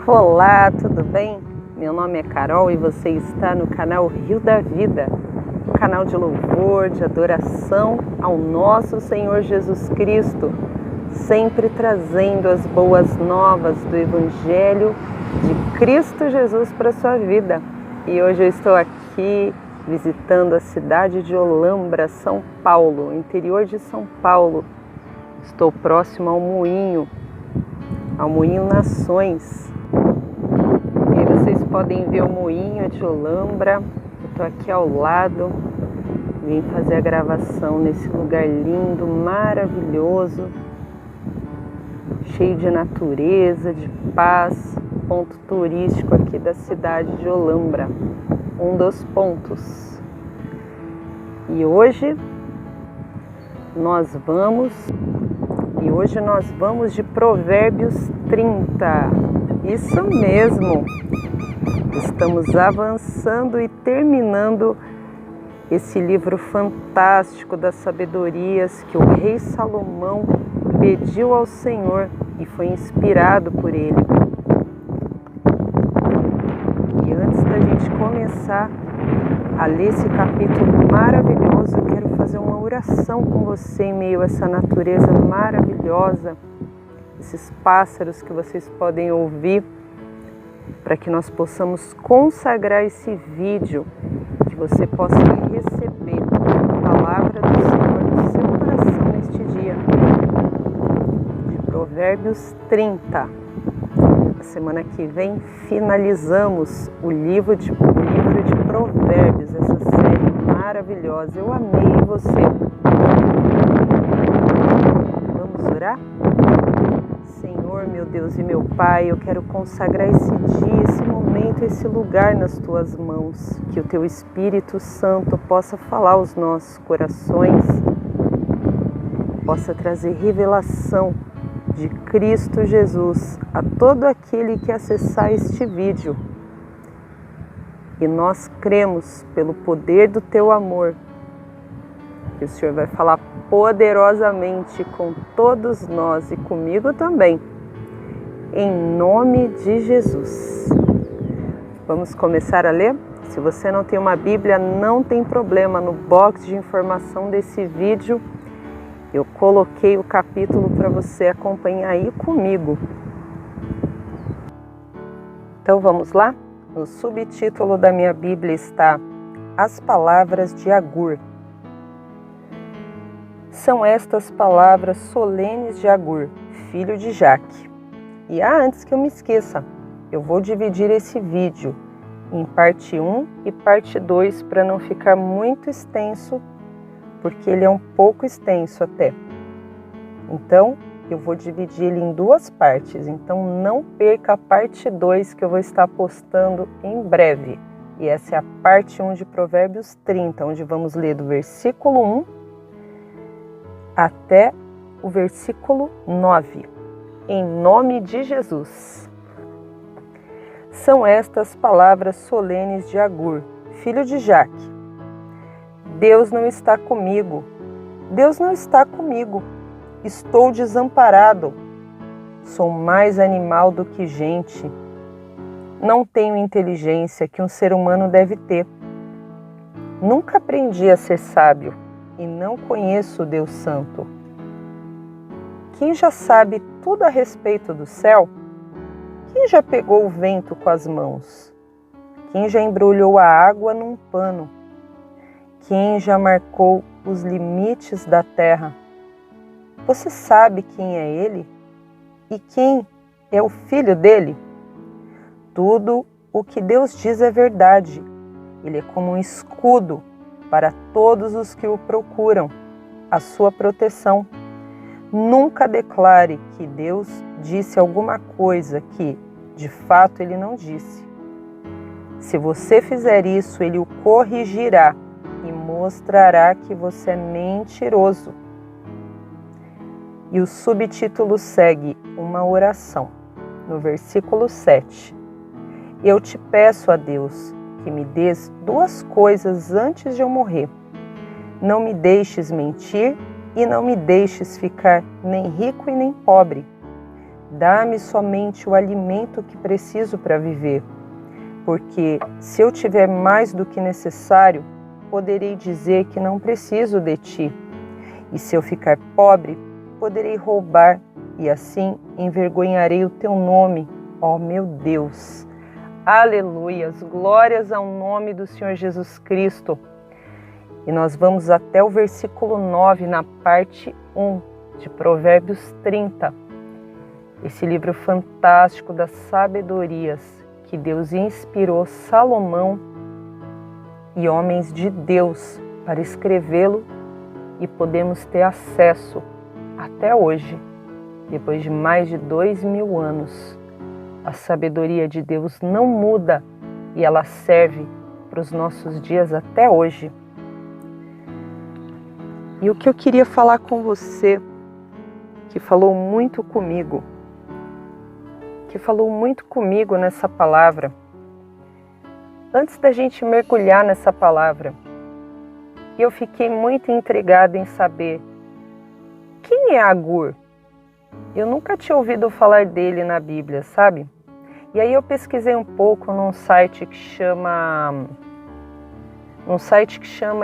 Olá, tudo bem? Meu nome é Carol e você está no canal Rio da Vida, um canal de louvor, de adoração ao nosso Senhor Jesus Cristo, sempre trazendo as boas novas do Evangelho de Cristo Jesus para a sua vida. E hoje eu estou aqui visitando a cidade de Olambra, São Paulo, interior de São Paulo. Estou próximo ao Moinho Nações. E aí vocês podem ver o Moinho de Olambra. Eu estou aqui ao lado. Vim fazer a gravação nesse lugar lindo, maravilhoso, cheio de natureza, de paz. Ponto turístico aqui da cidade de Olambra, um dos pontos. E hoje nós vamos de Provérbios 30. Isso mesmo. Estamos avançando e terminando esse livro fantástico das sabedorias que o rei Salomão pediu ao Senhor e foi inspirado por ele. E antes da gente começar a ler esse capítulo maravilhoso, eu quero fazer uma oração com você em meio a essa natureza maravilhosa, esses pássaros que vocês podem ouvir, para que nós possamos consagrar esse vídeo, que você possa receber a palavra do Senhor no seu coração neste dia, de Provérbios 30. A semana que vem finalizamos o livro de Provérbios, essa série maravilhosa. Eu amei você. Vamos orar? Senhor, meu Deus e meu Pai, eu quero consagrar esse dia, esse momento, esse lugar nas Tuas mãos. Que o Teu Espírito Santo possa falar aos nossos corações, possa trazer revelação de Cristo Jesus a todo aquele que acessar este vídeo. E nós cremos pelo poder do Teu amor, que o Senhor vai falar poderosamente com todos nós e comigo também, em nome de Jesus. Vamos começar a ler? Se você não tem uma Bíblia, não tem problema, no box de informação desse vídeo eu coloquei o capítulo para você acompanhar aí comigo. Então vamos lá? No subtítulo da minha Bíblia está As Palavras de Agur. São estas palavras solenes de Agur, filho de Jaque. E antes que eu me esqueça, eu vou dividir esse vídeo em parte 1 e parte 2 para não ficar muito extenso, porque ele é um pouco extenso até. Então, eu vou dividir ele em duas partes. Então, não perca a parte 2 que eu vou estar postando em breve. E essa é a parte 1 de Provérbios 30, onde vamos ler do versículo 1 até o versículo 9. Em nome de Jesus. São estas palavras solenes de Agur, filho de Jaque. Deus não está comigo. Deus não está comigo. Estou desamparado. Sou mais animal do que gente. Não tenho inteligência que um ser humano deve ter. Nunca aprendi a ser sábio e não conheço o Deus Santo. Quem já sabe tudo a respeito do céu? Quem já pegou o vento com as mãos? Quem já embrulhou a água num pano? Quem já marcou os limites da terra? Você sabe quem é ele? E quem é o filho dele? Tudo o que Deus diz é verdade. Ele é como um escudo para todos os que o procuram, a sua proteção. Nunca declare que Deus disse alguma coisa que, de fato, ele não disse. Se você fizer isso, ele o corrigirá e mostrará que você é mentiroso. E o subtítulo segue uma oração, no versículo 7. Eu te peço a Deus que me dês duas coisas antes de eu morrer. Não me deixes mentir e não me deixes ficar nem rico e nem pobre. Dá-me somente o alimento que preciso para viver, porque se eu tiver mais do que necessário, poderei dizer que não preciso de ti. E se eu ficar pobre, poderei roubar, e assim envergonharei o teu nome, ó meu Deus. Aleluias, glórias ao nome do Senhor Jesus Cristo. E nós vamos até o versículo 9, na parte 1 de Provérbios 30. Esse livro fantástico das sabedorias que Deus inspirou Salomão e homens de Deus para escrevê-lo, e podemos ter acesso até hoje, depois de mais de 2000 anos. A sabedoria de Deus não muda e ela serve para os nossos dias até hoje. E o que eu queria falar com você, que falou muito comigo nessa palavra, antes da gente mergulhar nessa palavra, eu fiquei muito intrigada em saber quem é Agur. Eu nunca tinha ouvido falar dele na Bíblia, sabe? E aí eu pesquisei um pouco num site que chama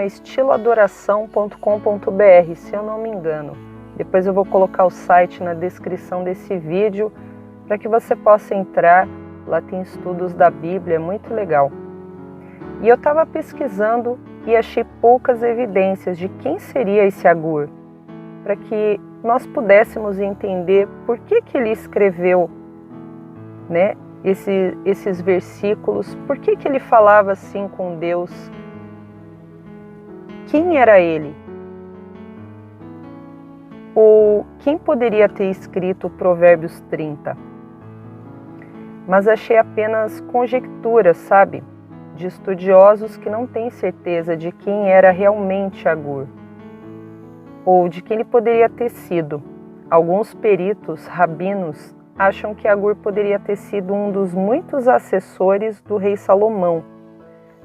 estiloadoração.com.br, se eu não me engano. Depois eu vou colocar o site na descrição desse vídeo para que você possa entrar. Lá tem estudos da Bíblia, é muito legal. E eu estava pesquisando e achei poucas evidências de quem seria esse Agur, para que nós pudéssemos entender por que ele escreveu, né, esses versículos, por que ele falava assim com Deus. Quem era ele? Ou quem poderia ter escrito Provérbios 30? Mas achei apenas conjecturas, sabe? De estudiosos que não têm certeza de quem era realmente Agur, ou de quem ele poderia ter sido. Alguns peritos, rabinos, acham que Agur poderia ter sido um dos muitos assessores do rei Salomão,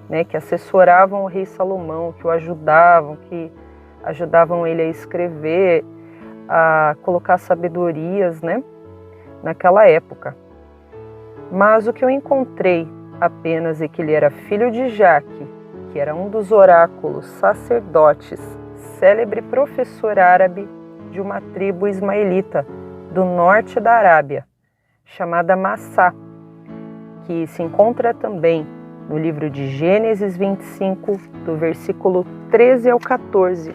né, que assessoravam o rei Salomão, que ajudavam ele a escrever, a colocar sabedorias, né, naquela época. Mas o que eu encontrei apenas é que ele era filho de Jaque, que era um dos oráculos sacerdotes, célebre professor árabe de uma tribo ismaelita do norte da Arábia, chamada Massá, que se encontra também no livro de Gênesis 25, do versículo 13 ao 14.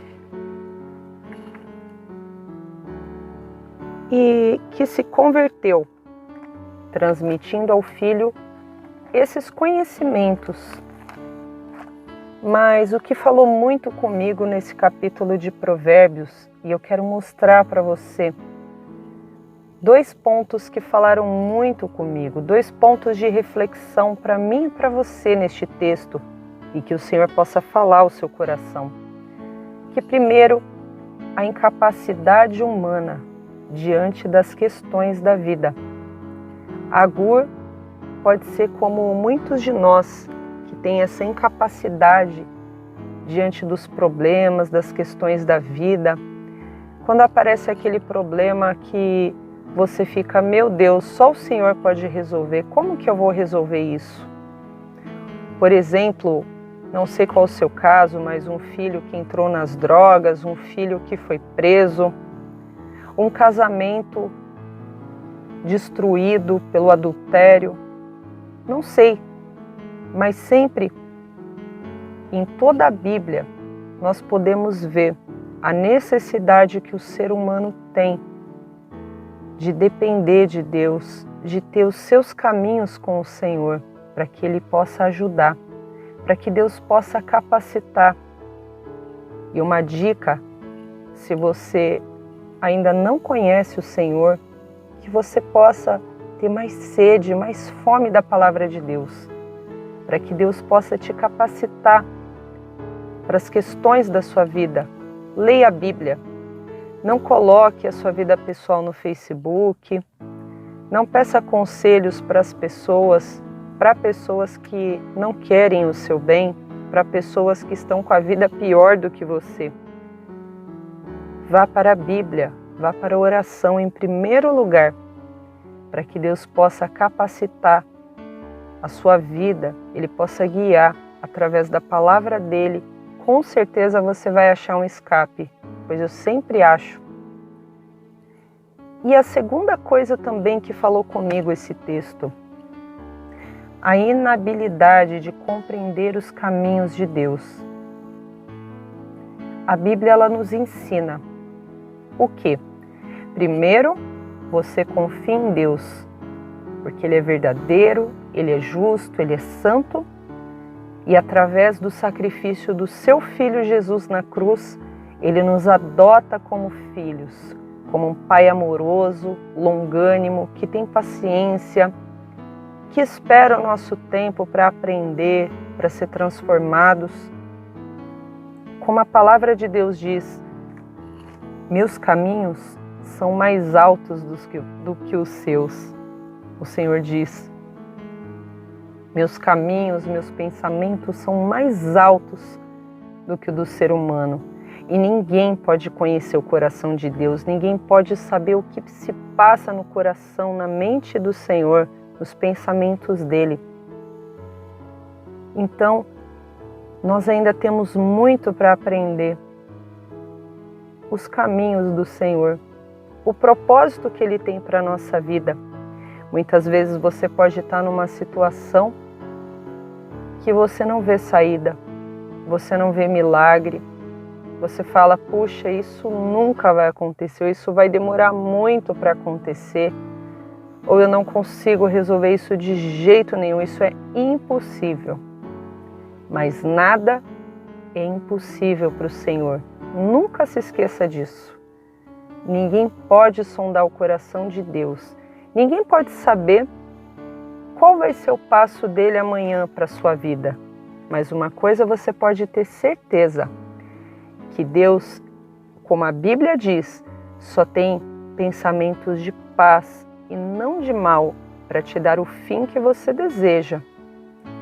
E que se converteu, transmitindo ao filho esses conhecimentos. Mas o que falou muito comigo nesse capítulo de Provérbios, e eu quero mostrar para você, 2 pontos que falaram muito comigo, 2 pontos de reflexão para mim e para você neste texto, e que o Senhor possa falar ao seu coração. Que primeiro, a incapacidade humana diante das questões da vida. Agur pode ser como muitos de nós que têm essa incapacidade diante dos problemas, das questões da vida. Quando aparece aquele problema que você fica, meu Deus, só o Senhor pode resolver, como que eu vou resolver isso? Por exemplo, não sei qual o seu caso, mas um filho que entrou nas drogas, um filho que foi preso, um casamento destruído pelo adultério, não sei, mas sempre em toda a Bíblia nós podemos ver a necessidade que o ser humano tem de depender de Deus, de ter os seus caminhos com o Senhor, para que Ele possa ajudar, para que Deus possa capacitar. E uma dica, se você ainda não conhece o Senhor, que você possa ter mais sede, mais fome da palavra de Deus, para que Deus possa te capacitar para as questões da sua vida. Leia a Bíblia. Não coloque a sua vida pessoal no Facebook. Não peça conselhos para pessoas que não querem o seu bem, para pessoas que estão com a vida pior do que você. Vá para a Bíblia, vá para a oração em primeiro lugar para que Deus possa capacitar a sua vida, Ele possa guiar através da palavra dEle. Com certeza você vai achar um escape, pois eu sempre acho. E a segunda coisa também que falou comigo esse texto, a inabilidade de compreender os caminhos de Deus. A Bíblia ela nos ensina o quê? Primeiro, você confia em Deus, porque Ele é verdadeiro, Ele é justo, Ele é santo, e através do sacrifício do seu Filho Jesus na cruz, Ele nos adota como filhos, como um Pai amoroso, longânimo, que tem paciência, que espera o nosso tempo para aprender, para ser transformados. Como a palavra de Deus diz, meus caminhos são mais altos do que os seus. O Senhor diz, meus caminhos, meus pensamentos são mais altos do que o do ser humano. E ninguém pode conhecer o coração de Deus, ninguém pode saber o que se passa no coração, na mente do Senhor, nos pensamentos dEle. Então, nós ainda temos muito para aprender. Os caminhos do Senhor, o propósito que Ele tem para a nossa vida. Muitas vezes você pode estar numa situação que você não vê saída, você não vê milagre, você fala, puxa, isso nunca vai acontecer, ou isso vai demorar muito para acontecer, ou eu não consigo resolver isso de jeito nenhum, isso é impossível. Mas nada é impossível para o Senhor. Nunca se esqueça disso. Ninguém pode sondar o coração de Deus. Ninguém pode saber qual vai ser o passo dele amanhã para a sua vida. Mas uma coisa você pode ter certeza, que Deus, como a Bíblia diz, só tem pensamentos de paz e não de mal para te dar o fim que você deseja.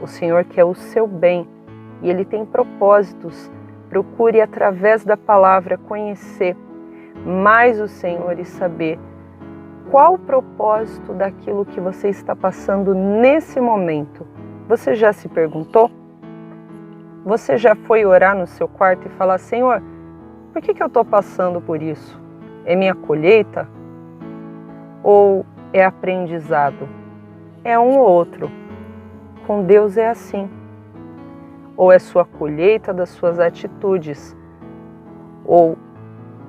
O Senhor quer o seu bem e Ele tem propósitos. Procure através da palavra conhecer mais o Senhor e saber qual o propósito daquilo que você está passando nesse momento. Você já se perguntou? Você já foi orar no seu quarto e falar, Senhor, por que eu estou passando por isso? É minha colheita? Ou é aprendizado? É um ou outro. Com Deus é assim. Ou é sua colheita das suas atitudes, ou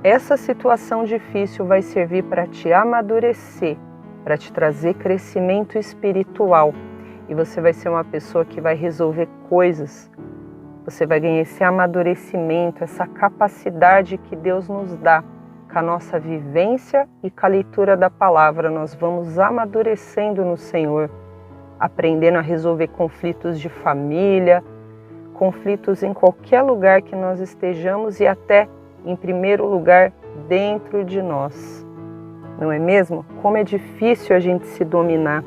essa situação difícil vai servir para te amadurecer, para te trazer crescimento espiritual, e você vai ser uma pessoa que vai resolver coisas, você vai ganhar esse amadurecimento, essa capacidade que Deus nos dá, com a nossa vivência e com a leitura da palavra, nós vamos amadurecendo no Senhor, aprendendo a resolver conflitos de família, conflitos em qualquer lugar que nós estejamos e até, em primeiro lugar, dentro de nós. Não é mesmo? Como é difícil a gente se dominar.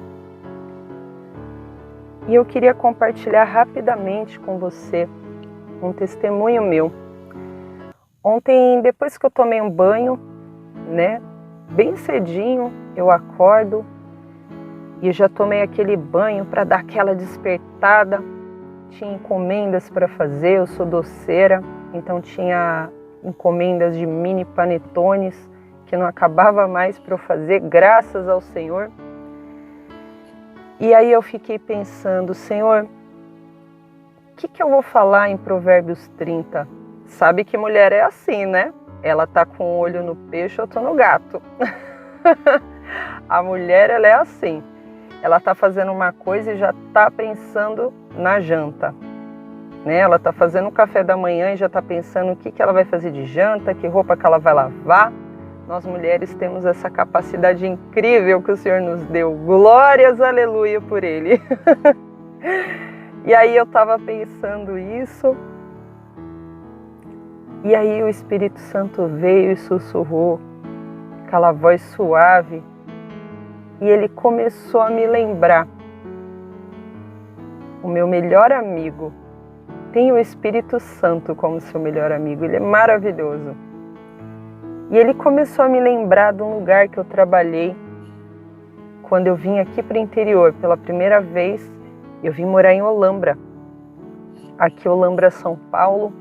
E eu queria compartilhar rapidamente com você um testemunho meu. Ontem, depois que eu tomei um banho, bem cedinho, eu acordo e eu já tomei aquele banho para dar aquela despertada. Tinha encomendas para fazer, eu sou doceira, então tinha encomendas de mini panetones que não acabava mais para eu fazer, graças ao Senhor. E aí eu fiquei pensando, Senhor, o que eu vou falar em Provérbios 30? Sabe que mulher é assim, né? Ela tá com o olho no peixe, eu tô no gato. A mulher, ela é assim. Ela está fazendo uma coisa e já está pensando na janta. Ela está fazendo o café da manhã e já está pensando o que ela vai fazer de janta, que roupa que ela vai lavar. Nós mulheres temos essa capacidade incrível que o Senhor nos deu. Glórias, aleluia por Ele. E aí eu estava pensando isso. E aí o Espírito Santo veio e sussurrou, aquela voz suave. E Ele começou a me lembrar, o meu melhor amigo tem o Espírito Santo como seu melhor amigo, ele é maravilhoso. E Ele começou a me lembrar de um lugar que eu trabalhei quando eu vim aqui para o interior pela primeira vez, eu vim morar em Olambra, aqui Olambra, São Paulo,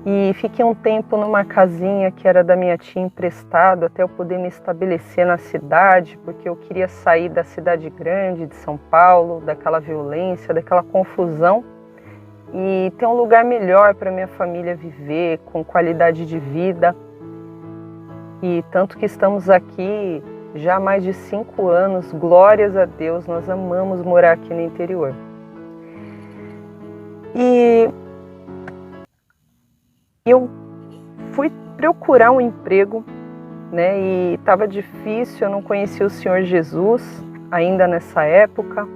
e fiquei um tempo numa casinha que era da minha tia emprestado até eu poder me estabelecer na cidade, porque eu queria sair da cidade grande de São Paulo, daquela violência, daquela confusão, e ter um lugar melhor para minha família viver, com qualidade de vida. E tanto que estamos aqui já há mais de 5 anos, glórias a Deus, nós amamos morar aqui no interior. E eu fui procurar um emprego, né, e estava difícil, eu não conhecia o Senhor Jesus ainda nessa época.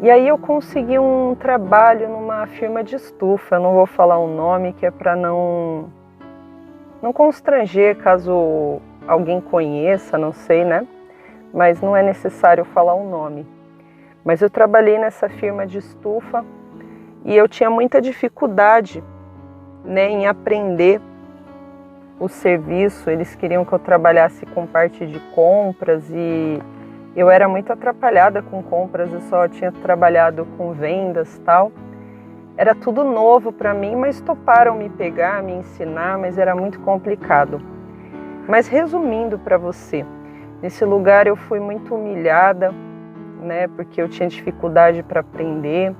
E aí eu consegui um trabalho numa firma de estufa, eu não vou falar o nome, que é para não constranger caso alguém conheça, não sei, né? Mas não é necessário falar o nome. Mas eu trabalhei nessa firma de estufa e eu tinha muita dificuldade, né, em aprender o serviço. Eles queriam que eu trabalhasse com parte de compras e eu era muito atrapalhada com compras, eu só tinha trabalhado com vendas e tal. Era tudo novo para mim, mas toparam me pegar, me ensinar, mas era muito complicado. Mas resumindo para você, nesse lugar eu fui muito humilhada, né, porque eu tinha dificuldade para aprender.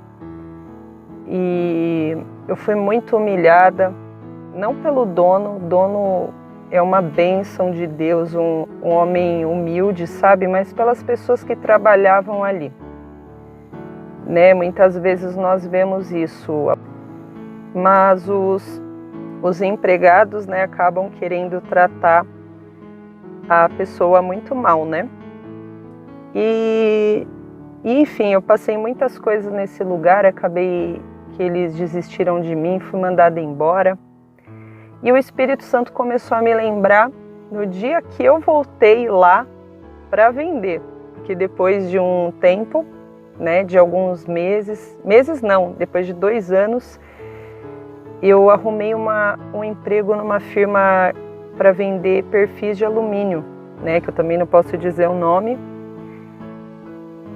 E eu fui muito humilhada, não pelo dono, o dono é uma bênção de Deus, um homem humilde, sabe? Mas pelas pessoas que trabalhavam ali, né? Muitas vezes nós vemos isso, mas os empregados, né, acabam querendo tratar a pessoa muito mal, né? E enfim, eu passei muitas coisas nesse lugar, acabei que eles desistiram de mim, fui mandada embora. E o Espírito Santo começou a me lembrar no dia que eu voltei lá para vender, porque depois de um tempo, né, de alguns meses não, depois de 2 anos, eu arrumei um emprego numa firma para vender perfis de alumínio, né, que eu também não posso dizer o nome.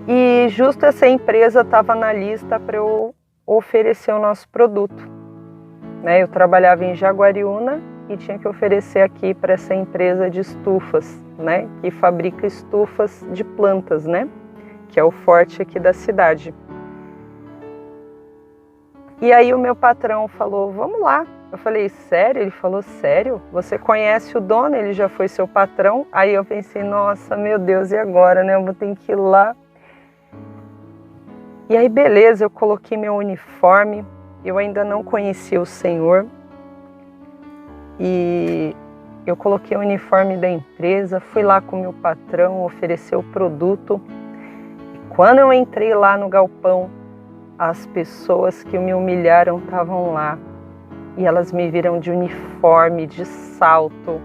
E justo essa empresa estava na lista para eu oferecer o nosso produto. Eu trabalhava em Jaguariúna e tinha que oferecer aqui para essa empresa de estufas, né, que fabrica estufas de plantas, né, que é o forte aqui da cidade. E aí o meu patrão falou, vamos lá. Eu falei, sério? Ele falou, sério? Você conhece o dono? Ele já foi seu patrão? Aí eu pensei, nossa, meu Deus, e agora, né? Eu vou ter que ir lá. E aí, beleza, eu coloquei meu uniforme. Eu ainda não conhecia o Senhor e eu coloquei o uniforme da empresa, fui lá com o meu patrão, oferecer o produto. E quando eu entrei lá no galpão, as pessoas que me humilharam estavam lá e elas me viram de uniforme, de salto,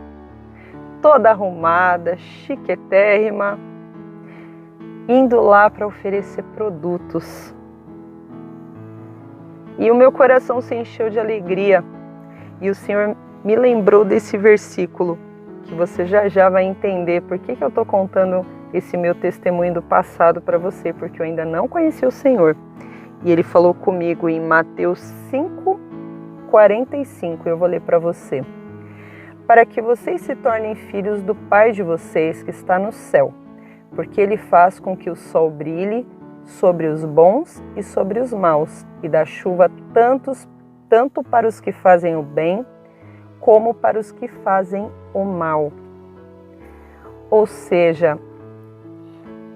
toda arrumada, chiquetérrima, indo lá para oferecer produtos. E o meu coração se encheu de alegria. E o Senhor me lembrou desse versículo, que você já vai entender por que eu estou contando esse meu testemunho do passado para você, porque eu ainda não conheci o Senhor. E Ele falou comigo em Mateus 5:45, eu vou ler para você. Para que vocês se tornem filhos do Pai de vocês que está no céu, porque Ele faz com que o sol brilhe sobre os bons e sobre os maus, e dá chuva tanto para os que fazem o bem, como para os que fazem o mal. Ou seja,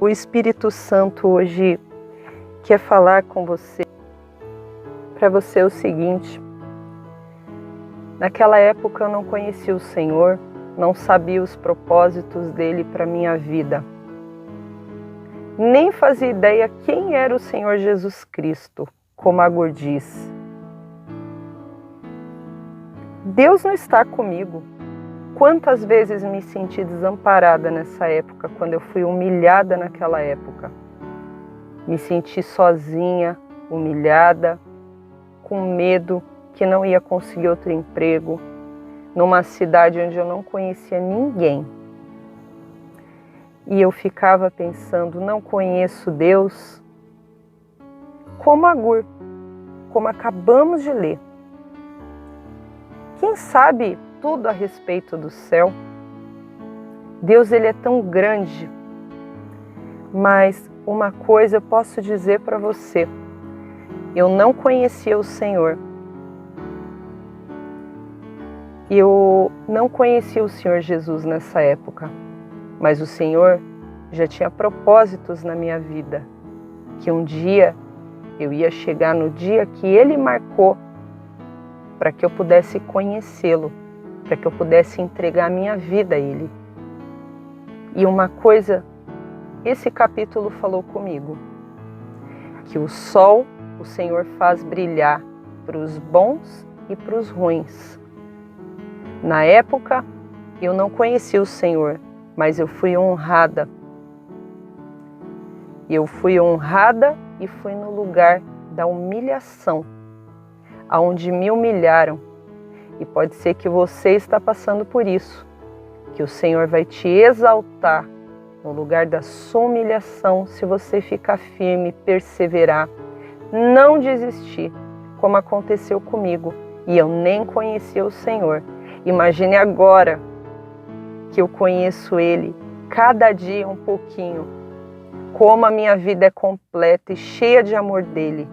o Espírito Santo hoje quer falar com você, para você o seguinte: naquela época eu não conhecia o Senhor, não sabia os propósitos dele para minha vida. Nem fazia ideia quem era o Senhor Jesus Cristo, como Agur diz. Deus não está comigo. Quantas vezes me senti desamparada nessa época, quando eu fui humilhada naquela época. Me senti sozinha, humilhada, com medo que não ia conseguir outro emprego, numa cidade onde eu não conhecia ninguém. E eu ficava pensando, não conheço Deus, como Agur, como acabamos de ler. Quem sabe tudo a respeito do céu? Deus, ele é tão grande, mas uma coisa eu posso dizer para você, eu não conhecia o Senhor. Eu não conhecia o Senhor Jesus nessa época, mas o Senhor já tinha propósitos na minha vida, que um dia eu ia chegar no dia que Ele marcou para que eu pudesse conhecê-lo, para que eu pudesse entregar a minha vida a Ele. E uma coisa, esse capítulo falou comigo, que o sol o Senhor faz brilhar para os bons e para os ruins. Na época, eu não conhecia o Senhor, mas eu fui honrada. Eu fui honrada e fui no lugar da humilhação, aonde me humilharam. E pode ser que você está passando por isso, que o Senhor vai te exaltar no lugar da sua humilhação, se você ficar firme, perseverar, não desistir, como aconteceu comigo. E eu nem conhecia o Senhor. Imagine agora que eu conheço Ele, cada dia um pouquinho, como a minha vida é completa e cheia de amor dEle,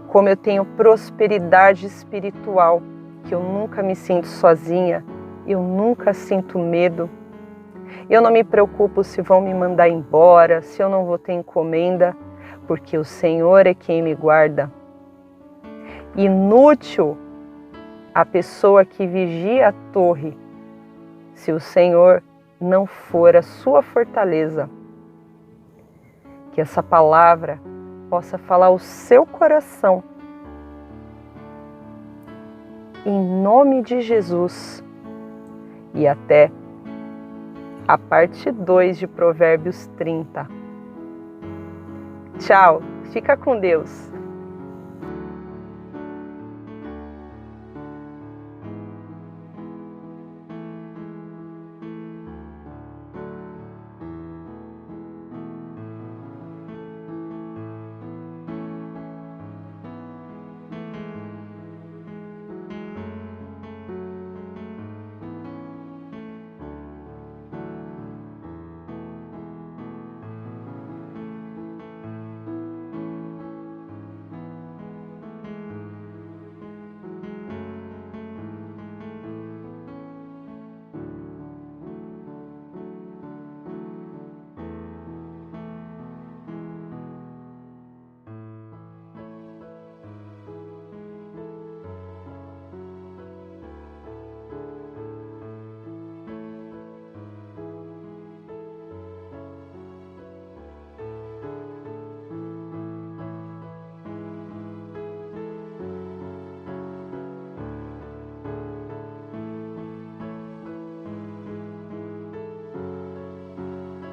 como eu tenho prosperidade espiritual, que eu nunca me sinto sozinha, eu nunca sinto medo, eu não me preocupo se vão me mandar embora, se eu não vou ter encomenda, porque o Senhor é quem me guarda. Inútil a pessoa que vigia a torre, se o Senhor não for a sua fortaleza. Que essa palavra possa falar ao seu coração. Em nome de Jesus. E até a parte 2 de Provérbios 30. Tchau, fica com Deus.